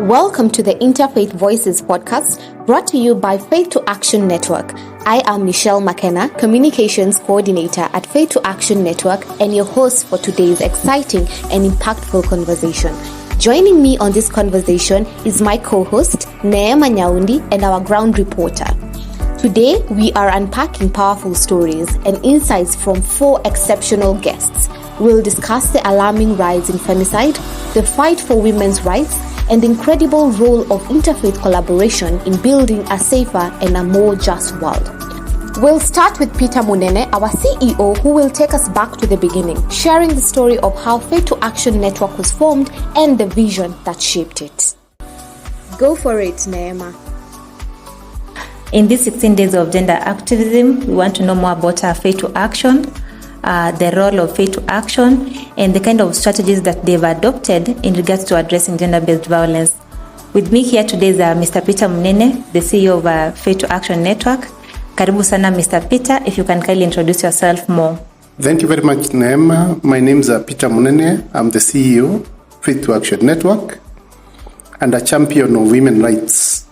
Welcome to the Interfaith Voices Podcast, brought to you by Faith to Action Network. I am Michelle McKenna, Communications Coordinator at Faith to Action Network, and your host for today's exciting and impactful conversation. Joining me on this conversation is my co-host, Neema Nyaundi, and our ground reporter. Today, we are unpacking powerful stories and insights from 4 exceptional guests. We'll discuss the alarming rise in femicide, the fight for women's rights, and the incredible role of interfaith collaboration in building a safer and a more just world. We'll start with Peter Munene, our CEO, who will take us back to the beginning, sharing the story of how Faith to Action Network was formed and the vision that shaped it. Go for it, Neema. In these 16 days of gender activism, we want to know more about our Faith to Action, the role of Faith to Action, and the kind of strategies that they've adopted in regards to addressing gender-based violence. With me here today is Mr. Peter Munene, the CEO of Faith to Action Network. Karibu sana, Mr. Peter, if you can kindly introduce yourself more. Thank you very much, Neema. My name is Peter Munene. I'm the CEO of Faith to Action Network and a champion of women's rights.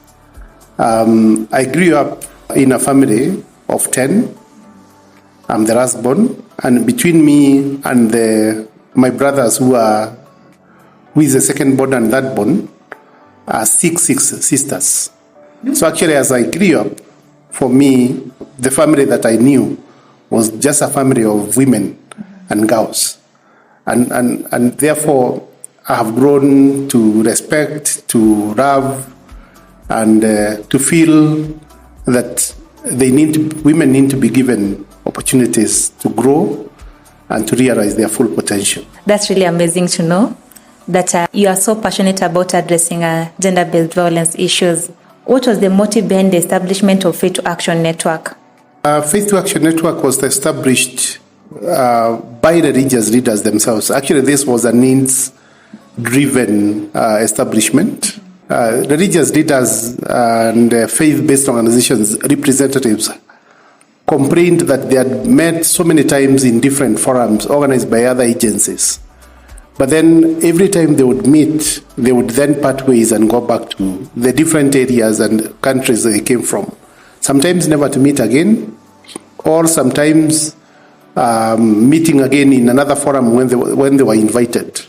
I grew up in a family of 10. I'm the last born, and between me and my brothers who is the second born and third born, are six sisters. So actually, as I grew up, for me, the family that I knew was just a family of women and girls, and therefore I have grown to respect, to love, and to feel that women need to be given opportunities to grow and to realize their full potential. That's really amazing to know that you are so passionate about addressing gender-based violence issues. What was the motive behind the establishment of Faith to Action Network? Faith to Action Network was established by the religious leaders themselves. Actually, this was a needs-driven establishment. Religious leaders and faith-based organizations representatives complained that they had met so many times in different forums organized by other agencies. But then every time they would meet, they would then part ways and go back to the different areas and countries they came from. Sometimes never to meet again, or sometimes meeting again in another forum when they were invited.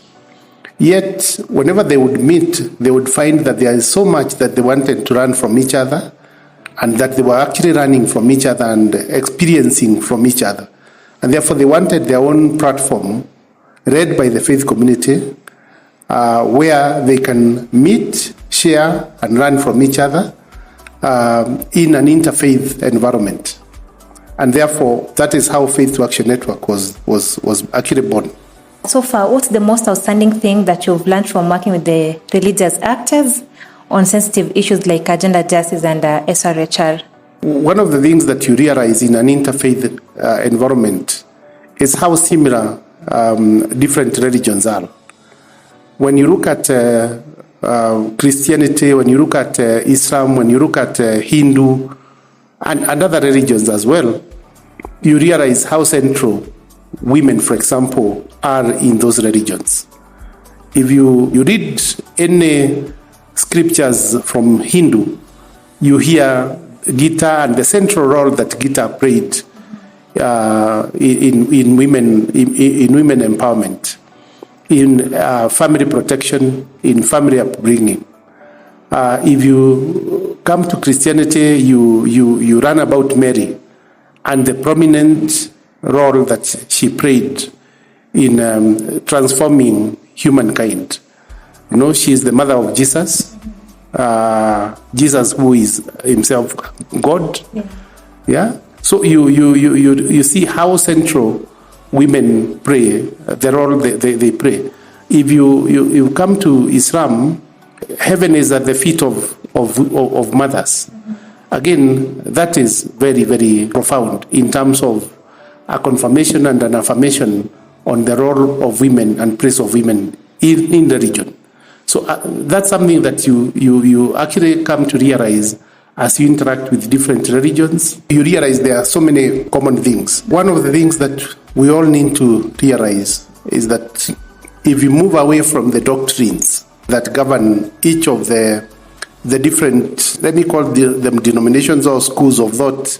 Yet, whenever they would meet, they would find that there is so much that they wanted to learn from each other, and that they were actually learning from each other and experiencing from each other. And therefore, they wanted their own platform, led by the faith community, where they can meet, share, and learn from each other in an interfaith environment. And therefore, that is how Faith to Action Network was actually born. So far, what's the most outstanding thing that you've learned from working with the religious actors on sensitive issues like gender justice and SRHR? One of the things that you realize in an interfaith environment is how similar different religions are. When you look at Christianity, when you look at Islam, when you look at Hindu, and other religions as well, you realize how central women, for example, are in those religions. If you read any scriptures from Hindu, you hear Gita and the central role that Gita played in women empowerment, in family protection, in family upbringing. If you come to Christianity, you learn about Mary and the prominent role that she played in transforming humankind. You know, she is the mother of Jesus. Jesus, who is himself God. Yeah. So you see how central women play, the role they play. If you come to Islam, heaven is at the feet of mothers. Again, that is very, very profound in terms of a confirmation and an affirmation on the role of women and place of women in the region. So that's something that you actually come to realize as you interact with different religions. You realize there are so many common things. One of the things that we all need to realize is that if you move away from the doctrines that govern each of the different, let me call them denominations or schools of thought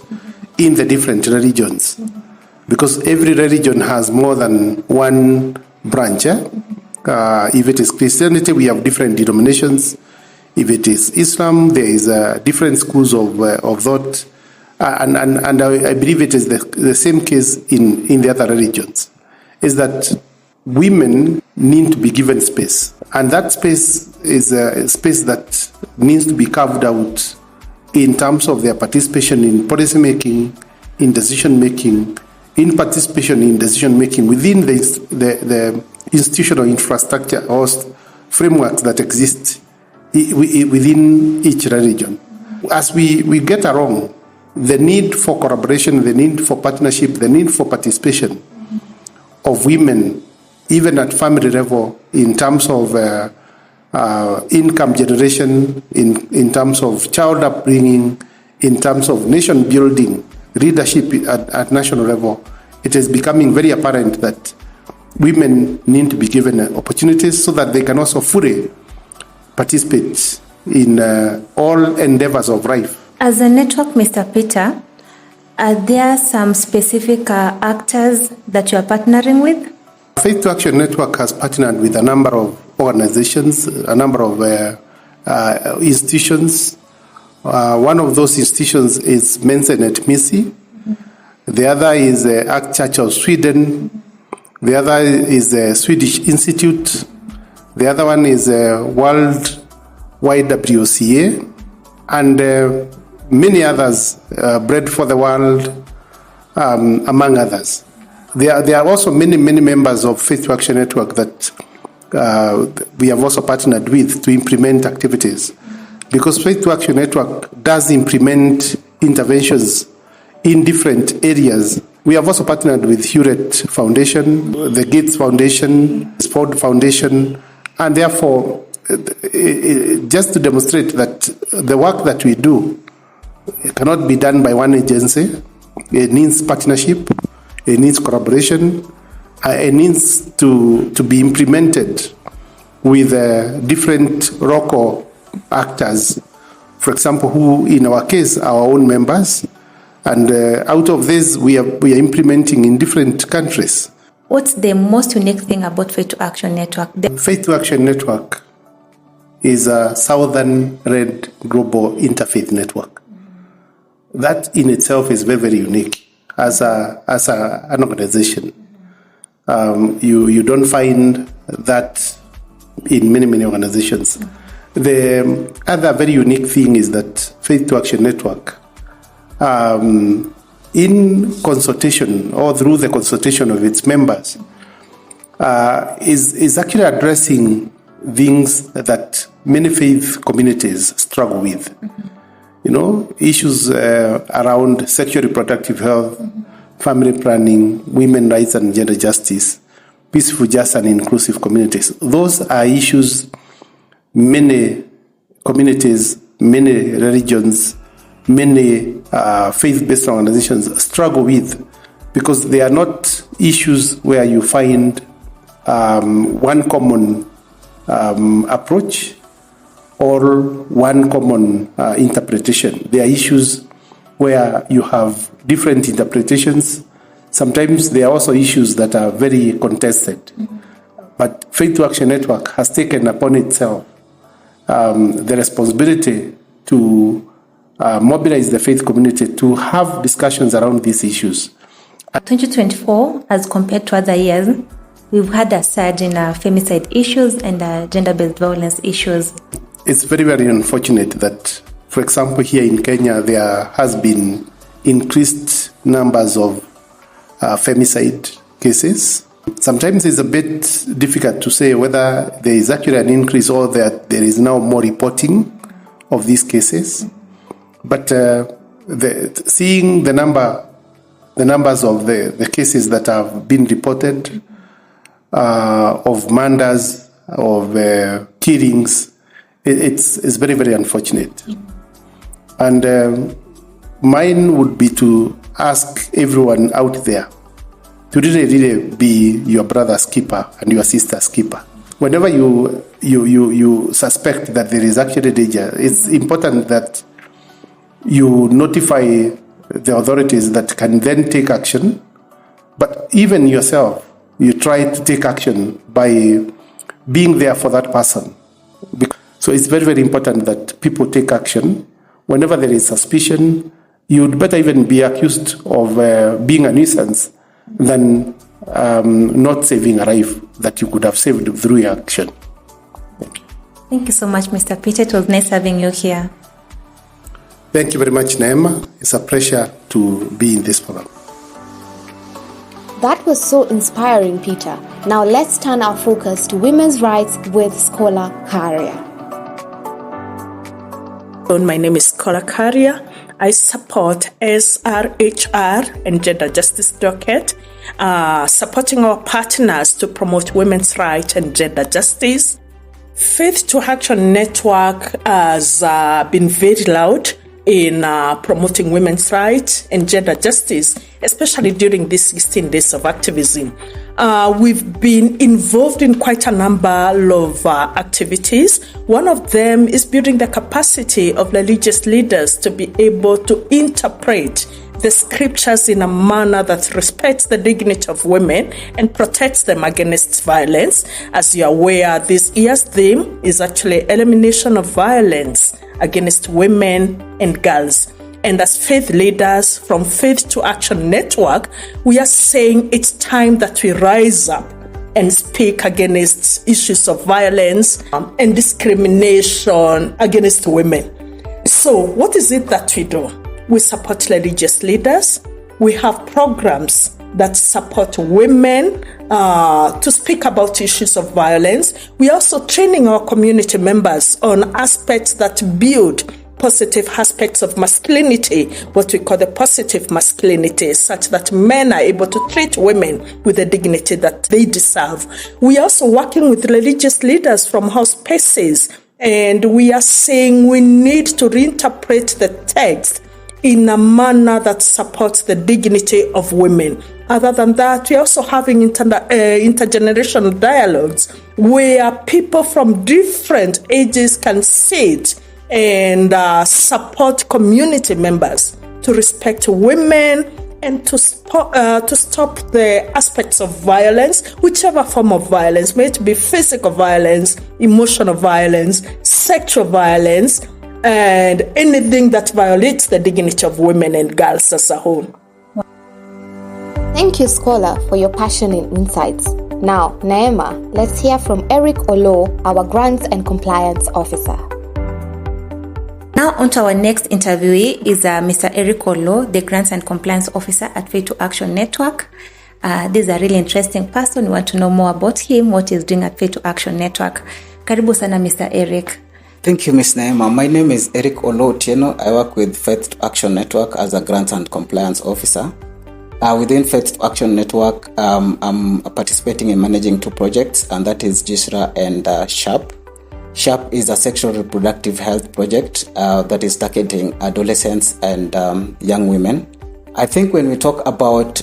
in the different religions. Because every religion has more than one branch. If it is Christianity, we have different denominations. If it is Islam, there is different schools of thought. And I believe it is the same case in the other religions, is that women need to be given space. And that space is a space that needs to be carved out in terms of their participation in policy making, in decision making, in participation in decision making within the institutional infrastructure or frameworks that exist within each religion. As we get along, the need for collaboration, the need for partnership, the need for participation of women, even at family level, in terms of income generation, in terms of child upbringing, in terms of nation building, leadership at national level, it is becoming very apparent that women need to be given opportunities so that they can also fully participate in all endeavors of life. As a network, Mr. Peter, are there some specific actors that you are partnering with? Faith to Action Network has partnered with a number of organizations, a number of institutions. One of those institutions is mentioned at MISI. The other is the Act Church of Sweden. The other is the Swedish Institute. The other one is World YWCA. And many others, Bread for the World, among others. There are also many members of Faith to Action Network that we have also partnered with to implement activities. Because Faith to Action Network does implement interventions in different areas. We have also partnered with Hewlett Foundation, the Gates Foundation, Ford Foundation, and therefore, just to demonstrate that the work that we do cannot be done by one agency. It needs partnership, it needs collaboration, it needs to be implemented with different local actors, for example, who in our case are our own members, and out of this we are implementing in different countries. What's the most unique thing about Faith to Action Network? Faith to Action Network is a Southern Red Global Interfaith Network. That in itself is very, very unique as an organization. You don't find that in many organizations. The other very unique thing is that Faith to Action Network, in consultation or through the consultation of its members, is actually addressing things that many faith communities struggle with. You know, issues around sexual reproductive health, family planning, women's rights and gender justice, peaceful, just and inclusive communities. Those are issues many communities, many religions, many faith-based organizations struggle with, because they are not issues where you find one common approach or one common interpretation. They are issues where you have different interpretations. Sometimes there are also issues that are very contested. But Faith to Action Network has taken upon itself the responsibility to mobilize the faith community to have discussions around these issues. 2024, as compared to other years, we've had a surge in femicide issues and gender-based violence issues. It's very, very unfortunate that, for example, here in Kenya, there has been increased numbers of femicide cases. Sometimes it's a bit difficult to say whether there is actually an increase or that there is now more reporting of these cases. But seeing the numbers of the cases that have been reported, of murders, of killings, it's very, very unfortunate. And mine would be to ask everyone out there to really be your brother's keeper and your sister's keeper. whenever you suspect that there is actually danger, it's important that you notify the authorities that can then take action. But even yourself, you try to take action by being there for that person. So it's very, very important that people take action. Whenever there is suspicion, you'd better even be accused of being a nuisance than not saving a life that you could have saved through your action. Thank you so much, Mr. Peter. It was nice having you here. Thank you very much, Neema. It's a pleasure to be in this program. That was so inspiring, Peter. Now let's turn our focus to women's rights with scholar Kaaria. My name is scholar Kaaria. I support SRHR and Gender Justice Docket, supporting our partners to promote women's rights and gender justice. Faith to Action Network has been very loud in promoting women's rights and gender justice, especially during these 16 days of activism. We've been involved in quite a number of activities. One of them is building the capacity of religious leaders to be able to interpret the scriptures in a manner that respects the dignity of women and protects them against violence. As you're aware, this year's theme is actually elimination of violence against women and girls. And as faith leaders from Faith to Action Network, we are saying it's time that we rise up and speak against issues of violence and discrimination against women. So what is it that we do? We support religious leaders. We have programs that support women to speak about issues of violence. We are also training our community members on aspects that build positive aspects of masculinity, what we call the positive masculinity, such that men are able to treat women with the dignity that they deserve. We are also working with religious leaders from house spaces, and we are saying we need to reinterpret the text in a manner that supports the dignity of women. Other than that, we're also having intergenerational dialogues where people from different ages can sit and support community members to respect women and to stop the aspects of violence, whichever form of violence, may it be physical violence, emotional violence, sexual violence, and anything that violates the dignity of women and girls as a whole. Thank you, Scholar, for your passion and insights. Now, Neema, let's hear from Eric Oloo, our Grants and Compliance Officer. Now on to our next interviewee is Mr. Eric Oloo, the Grants and Compliance Officer at Faith to Action Network. This is a really interesting person. We want to know more about him, what he's doing at Faith to Action Network. Karibu sana, Mr. Eric. Thank you, Ms. Neema. My name is Eric Oloo. I work with Faith to Action Network as a Grants and Compliance Officer. Within Faith to Action Network, I'm participating in managing two projects, and that is GSRA and SHARP. SHARP is a sexual reproductive health project that is targeting adolescents and young women. I think when we talk about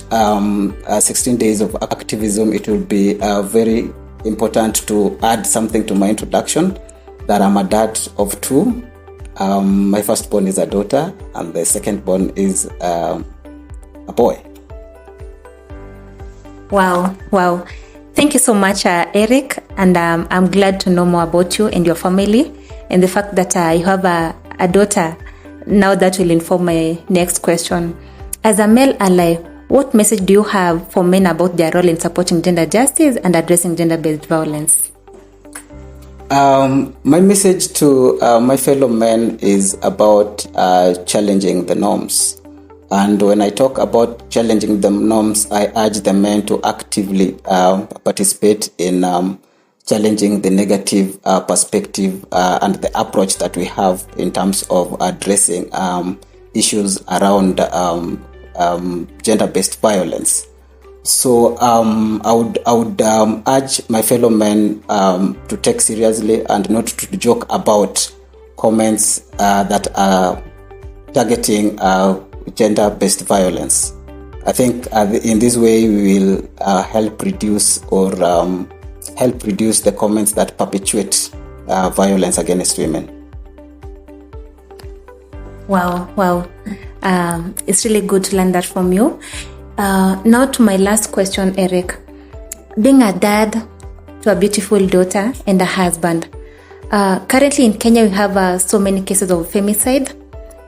16 days of activism, it will be very important to add something to my introduction, that I'm a dad of two. My firstborn is a daughter, and the secondborn is a boy. Wow. Thank you so much, Eric. And I'm glad to know more about you and your family, and the fact that you have a daughter. Now that will inform my next question. As a male ally, what message do you have for men about their role in supporting gender justice and addressing gender-based violence? My message to my fellow men is about challenging the norms. And when I talk about challenging the norms, I urge the men to actively participate in challenging the negative perspective and the approach that we have in terms of addressing issues around gender-based violence. So I would urge my fellow men to take seriously and not to joke about comments that are targeting gender-based violence. I think in this way we will help reduce or help reduce the comments that perpetuate violence against women. Wow. It's really good to learn that from you. Now to my last question, Eric. Being a dad to a beautiful daughter and a husband, currently in Kenya we have so many cases of femicide,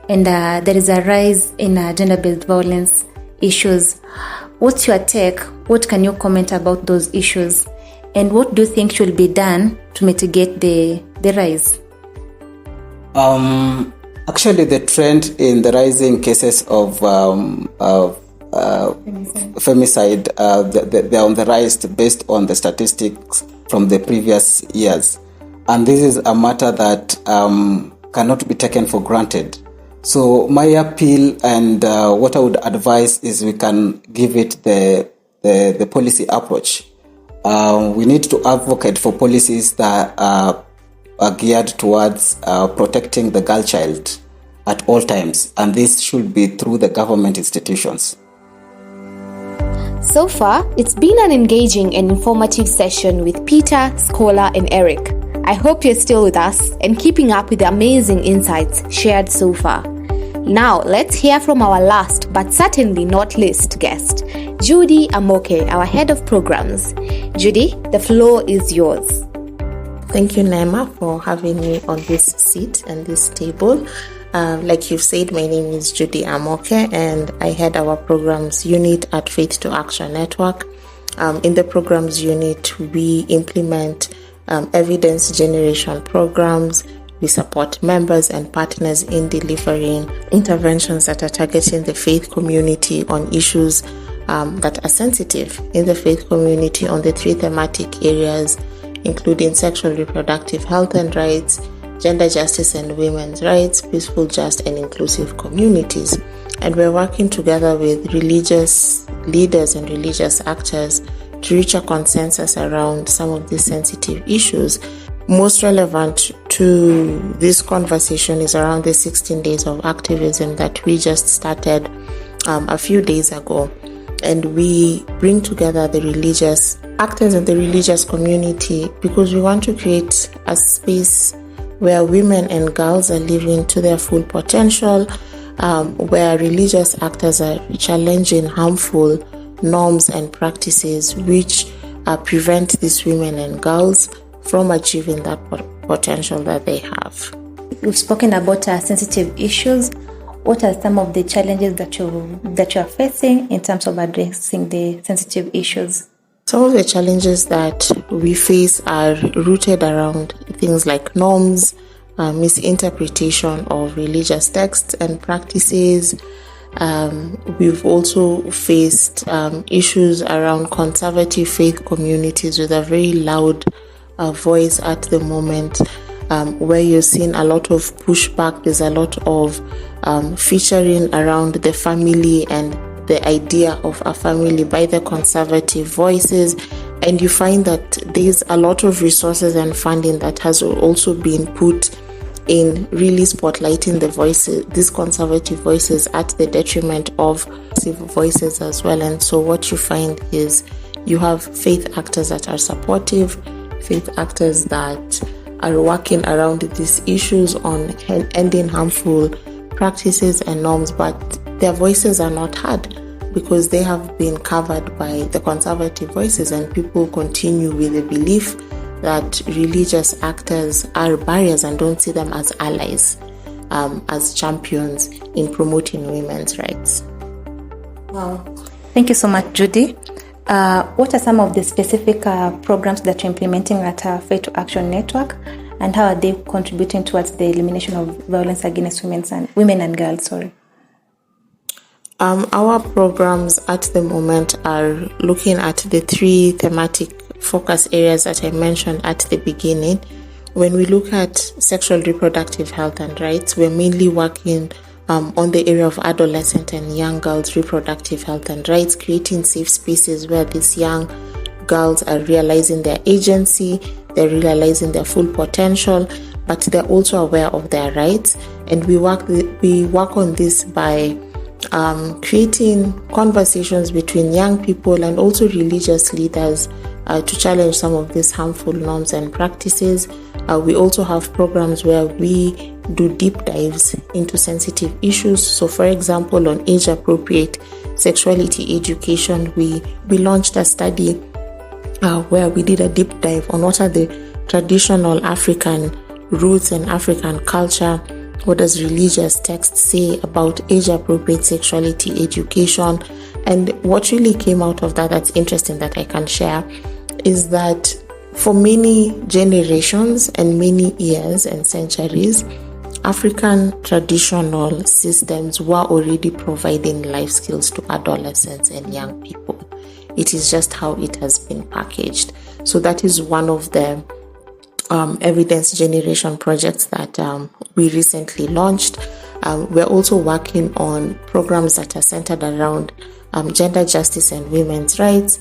and there is a rise in gender-based violence issues. What's your take? What can you comment about those issues? And what do you think should be done to mitigate the rise? Actually, the trend in the rising cases of femicide, they're on the rise based on the statistics from the previous years. And this is a matter that cannot be taken for granted. So my appeal and what I would advise is we can give it the policy approach. We need to advocate for policies that are geared towards protecting the girl child at all times, and this should be through the government institutions. So far, it's been an engaging and informative session with Peter, Scholar, and Eric. I hope you're still with us and keeping up with the amazing insights shared so far. Now, let's hear from our last but certainly not least guest, Judy Amoke, our head of programs. Judy, the floor is yours. Thank you, Naima, for having me on this seat and this table. Like you've said, my name is Judy Amoke, and I head our programs unit at Faith to Action Network. In the programs unit, we implement evidence generation programs. We support members and partners in delivering interventions that are targeting the faith community on issues that are sensitive in the faith community on the 3 thematic areas, including sexual reproductive health and rights, gender justice and women's rights, peaceful, just and inclusive communities. And we're working together with religious leaders and religious actors to reach a consensus around some of these sensitive issues. Most relevant to this conversation is around the 16 days of activism that we just started a few days ago. And we bring together the religious actors and the religious community because we want to create a space where women and girls are living to their full potential, where religious actors are challenging harmful norms and practices which prevent these women and girls from achieving that potential that they have. We've spoken about sensitive issues. What are some of the challenges that you're facing in terms of addressing the sensitive issues? Some of the challenges that we face are rooted around things like norms, misinterpretation of religious texts and practices. We've also faced issues around conservative faith communities with a very loud voice at the moment, where you're seeing a lot of pushback. There's a lot of featuring around the family and the idea of a family by the conservative voices, and you find that there's a lot of resources and funding that has also been put in really spotlighting the voices, these conservative voices, at the detriment of civil voices as well. And so what you find is you have faith actors that are supportive, faith actors that are working around these issues on ending harmful practices and norms, but their voices are not heard because they have been covered by the conservative voices, and people continue with the belief that religious actors are barriers and don't see them as allies, as champions in promoting women's rights. Wow. Thank you so much, Judy. What are some of the specific programs that you're implementing at Faith to Action Network, and how are they contributing towards the elimination of violence against women and girls? Our programs at the moment are looking at the 3 thematic focus areas that I mentioned at the beginning. When we look at sexual reproductive health and rights, we're mainly working on the area of adolescent and young girls' reproductive health and rights, creating safe spaces where these young girls are realizing their agency, they're realizing their full potential, but they're also aware of their rights. And we work on this by creating conversations between young people and also religious leaders to challenge some of these harmful norms and practices. We also have programs where we do deep dives into sensitive issues. So, for example, on age-appropriate sexuality education, we launched a study where we did a deep dive on what are the traditional African roots and African culture. What does religious text say about age-appropriate sexuality education? And what really came out of that that's interesting that I can share is that for many generations and many years and centuries, African traditional systems were already providing life skills to adolescents and young people. It is just how it has been packaged. So that is one of the evidence generation projects that we recently launched. We're also working on programs that are centered around gender justice and women's rights,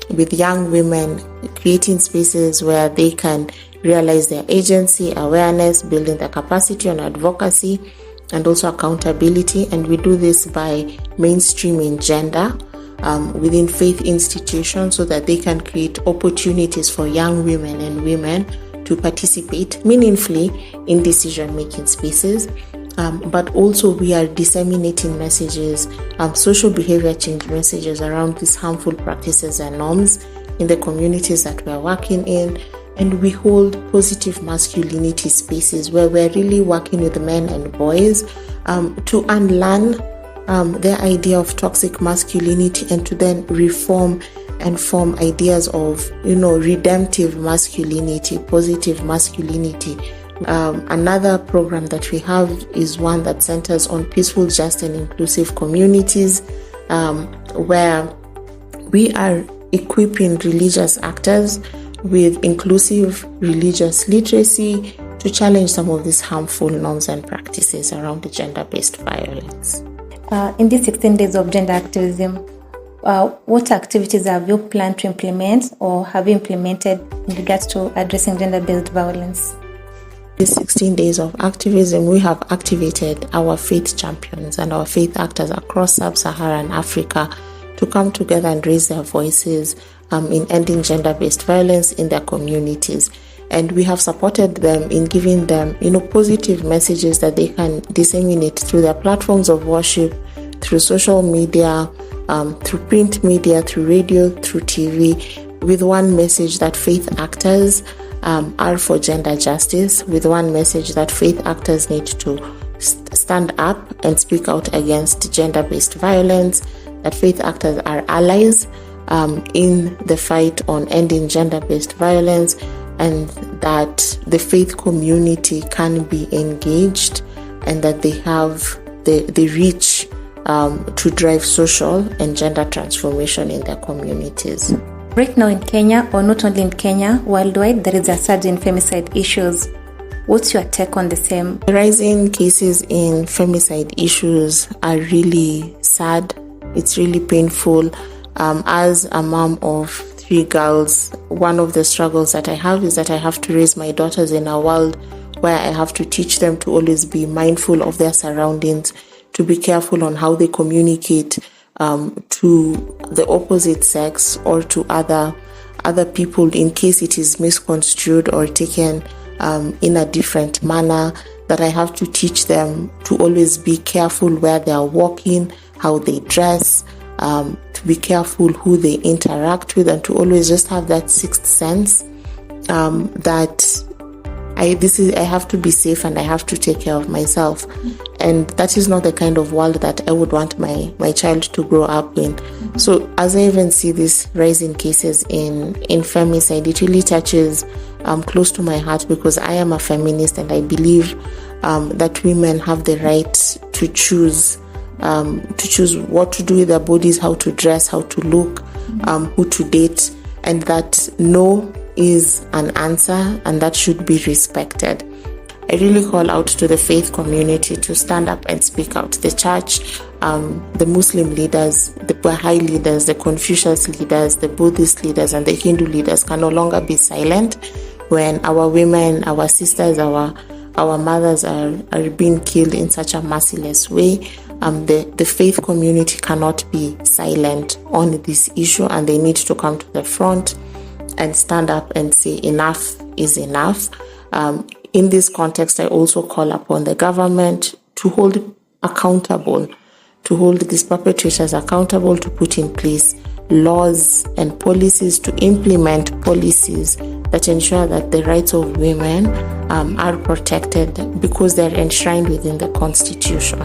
with young women, creating spaces where they can realize their agency, awareness, building their capacity on advocacy, and also accountability. And we do this by mainstreaming gender within faith institutions so that they can create opportunities for young women and women to participate meaningfully in decision-making spaces. But also we are disseminating messages, social behavior change messages around these harmful practices and norms in the communities that we are working in. And we hold positive masculinity spaces where we're really working with men and boys to unlearn their idea of toxic masculinity and to then reform and form ideas of, redemptive masculinity, positive masculinity. Another program that we have is one that centers on peaceful, just and inclusive communities, where we are equipping religious actors with inclusive religious literacy to challenge some of these harmful norms and practices around the gender-based violence. In these 16 days of gender activism, what activities have you planned to implement or have you implemented in regards to addressing gender-based violence? These 16 days of activism, we have activated our faith champions and our faith actors across sub-Saharan Africa to come together and raise their voices in ending gender-based violence in their communities. And we have supported them in giving them, positive messages that they can disseminate through their platforms of worship, through social media, through print media, through radio, through TV, with one message that faith actors are for gender justice, with one message that faith actors need to stand up and speak out against gender-based violence, that faith actors are allies in the fight on ending gender-based violence, and that the faith community can be engaged and that they have the reach to drive social and gender transformation in their communities. Right now in Kenya, or not only in Kenya, worldwide, there is a surge in femicide issues. What's your take on the same? The rising cases in femicide issues are really sad. It's really painful. As a mom of 3 girls, one of the struggles that I have is that I have to raise my daughters in a world where I have to teach them to always be mindful of their surroundings, to be careful on how they communicate to the opposite sex or to other people in case it is misconstrued or taken in a different manner, that I have to teach them to always be careful where they are walking, how they dress, to be careful who they interact with, and to always just have that sixth sense that I have to be safe and I have to take care of myself. And that is not the kind of world that I would want my child to grow up in. So as I even see this rising cases in femicide, it really touches close to my heart, because I am a feminist and I believe that women have the right to choose what to do with their bodies, how to dress, how to look, who to date, and that no is an answer and that should be respected. I really call out to the faith community to stand up and speak out. The church, the Muslim leaders, the Baha'i leaders, the Confucius leaders, the Buddhist leaders, and the Hindu leaders can no longer be silent when our women, our sisters, our mothers are being killed in such a merciless way. the faith community cannot be silent on this issue, and they need to come to the front and stand up and say enough is enough. In this context, I also call upon the government to hold these perpetrators accountable, to put in place laws and policies, to implement policies that ensure that the rights of women are protected because they're enshrined within the Constitution.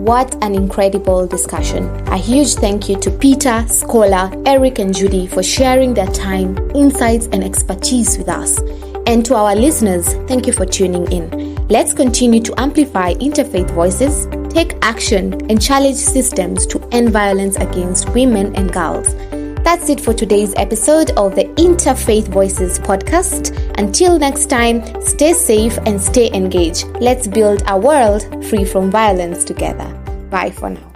What an incredible discussion. A huge thank you to Peter, Scholar, Eric, and Judy for sharing their time, insights, and expertise with us. And to our listeners, thank you for tuning in. Let's continue to amplify interfaith voices, take action, and challenge systems to end violence against women and girls. That's it for today's episode of the Interfaith Voices Podcast. Until next time, stay safe and stay engaged. Let's build a world free from violence together. Bye for now.